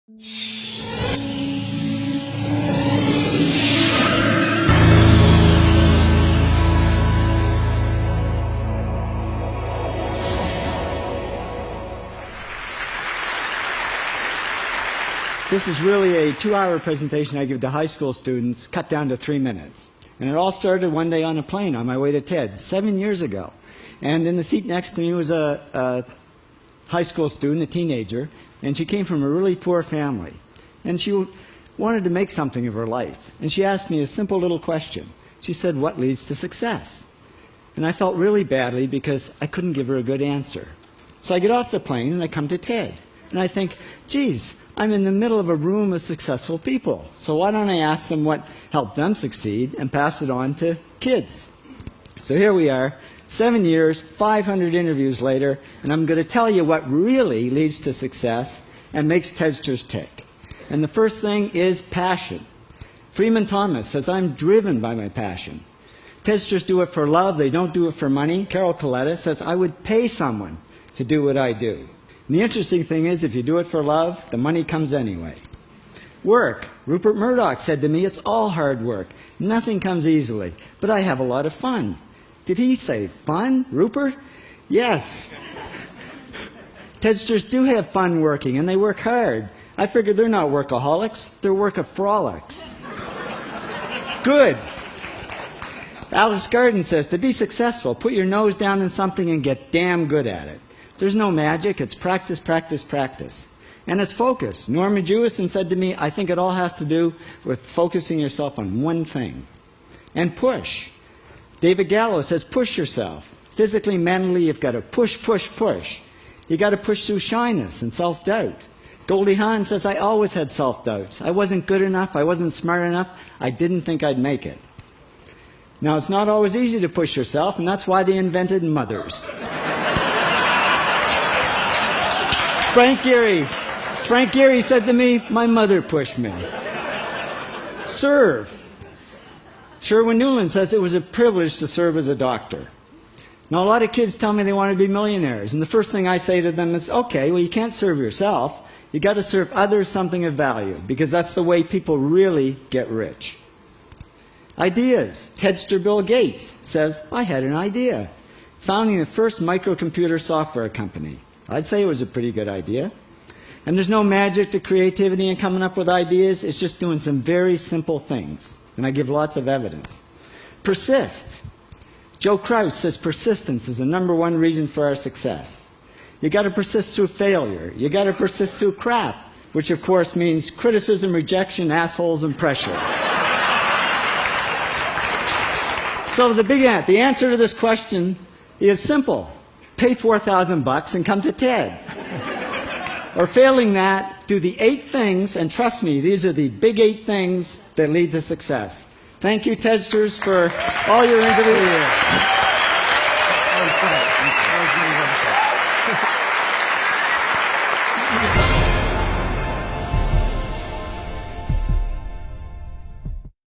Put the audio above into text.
This is really a 2-hour presentation I give to high school students, cut down to 3 minutes. And it all started one day on a plane on my way to TED, 7 years ago. And in the seat next to me was a high school student, a teenager, and she came from a really poor family. And she wanted to make something of her life. And she asked me a simple little question. She said, "What leads to success?" And I felt really badly because I couldn't give her a good answer. So I get off the plane and I come to TED. And I think, geez, I'm in the middle of a room of successful people. So why don't I ask them what helped them succeed and pass it on to kids? So here we are, 7 years, 500 interviews later, and I'm going to tell you what really leads to success and makes TEDsters tick. And the first thing is passion. Freeman Thomas says, "I'm driven by my passion." TEDsters do it for love, they don't do it for money. Carol Coletta says, "I would pay someone to do what I do." And the interesting thing is, if you do it for love, the money comes anyway. Work. Rupert Murdoch said to me, "It's all hard work. Nothing comes easily, but I have a lot of fun." Did he say fun, Rupert? Yes. TEDsters do have fun working, and they work hard. I figure they're not workaholics, they're workaholics. Good. Alex Garden says, "To be successful, put your nose down in something and get damn good at it." There's no magic, it's practice, practice, practice. And it's focus. Norman Jewison said to me, "I think it all has to do with focusing yourself on one thing." And push. David Gallo says, push yourself. Physically, mentally, you've got to push, push, push. You've got to push through shyness and self-doubt. Goldie Hawn says, "I always had self-doubts. I wasn't good enough, I wasn't smart enough, I didn't think I'd make it." Now, it's not always easy to push yourself, and that's why they invented mothers. Frank Gehry said to me, "My mother pushed me." Serve. Sherwin Newland says, "It was a privilege to serve as a doctor." Now, a lot of kids tell me they want to be millionaires, and the first thing I say to them is, okay, well, you can't serve yourself. You've got to serve others something of value, because that's the way people really get rich. Ideas. TEDster Bill Gates says, "I had an idea." Founding the first microcomputer software company. I'd say it was a pretty good idea. And there's no magic to creativity and coming up with ideas. It's just doing some very simple things. And I give lots of evidence. Persist. Joe Kraus says persistence is the #1 reason for our success. You got to persist through failure. You got to persist through crap, which of course means criticism, rejection, assholes, and pressure. So the answer to this question is simple. Pay $4,000 and come to TED. Or failing that, do the 8 things, and trust me, these are the big 8 things that lead to success. Thank you, TEDsters, for all your interviews.